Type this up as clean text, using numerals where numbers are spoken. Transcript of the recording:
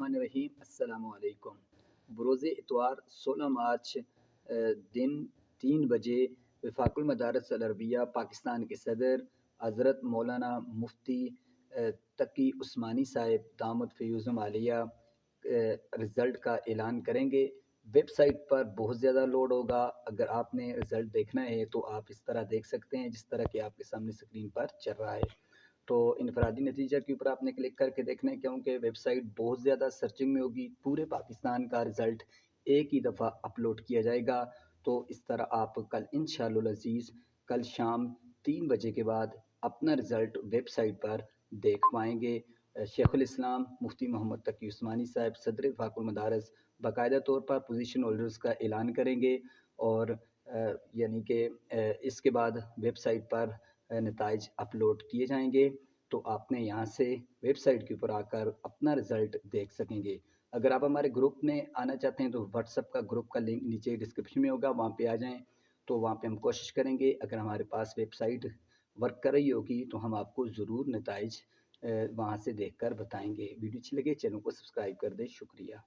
बिस्मिल्लाहिर्रहमानिर्रहीम। अस्सलामु अलैकुम। बरोज़ इतवार 16 मार्च दिन 3 बजे वफाकुल मदारिस अल अरबिया पाकिस्तान के सदर हज़रत मौलाना मुफ्ती तकी उस्मानी साहिब दामद फ़ैज़ुल आलिया रिज़ल्ट का ऐलान करेंगे। वेबसाइट पर बहुत ज़्यादा लोड होगा। अगर आपने रिज़ल्ट देखना है तो आप इस तरह देख सकते हैं जिस तरह कि आपके सामने स्क्रीन पर चल रहा है। तो इनफरादी नतीजा के ऊपर आपने क्लिक करके देखना है क्योंकि वेबसाइट बहुत ज़्यादा सर्चिंग में होगी। पूरे पाकिस्तान का रिज़ल्ट एक ही दफ़ा अपलोड किया जाएगा। तो इस तरह आप कल इंशाअल्लाह अज़ीज़ कल शाम 3 बजे के बाद अपना रिज़ल्ट वेबसाइट पर देख पाएंगे। शेखुल इस्लाम मुफ्ती मोहम्मद तकी उस्मानी साहब सदर वफाकुल मदारिस बाकायदा तौर पर पोजीशन होल्डर्स का ऐलान करेंगे और यानी कि इसके बाद वेबसाइट पर नताइज अपलोड किए जाएंगे। तो आपने यहाँ से वेबसाइट के ऊपर आकर अपना रिज़ल्ट देख सकेंगे। अगर आप हमारे ग्रुप में आना चाहते हैं तो व्हाट्सएप का ग्रुप का लिंक नीचे डिस्क्रिप्शन में होगा, वहाँ पे आ जाएं। तो वहाँ पे हम कोशिश करेंगे, अगर हमारे पास वेबसाइट वर्क कर रही होगी तो हम आपको ज़रूर नताइज वहाँ से देख कर बताएँगे। वीडियो अच्छी लगे चैनल को सब्सक्राइब कर दें। शुक्रिया।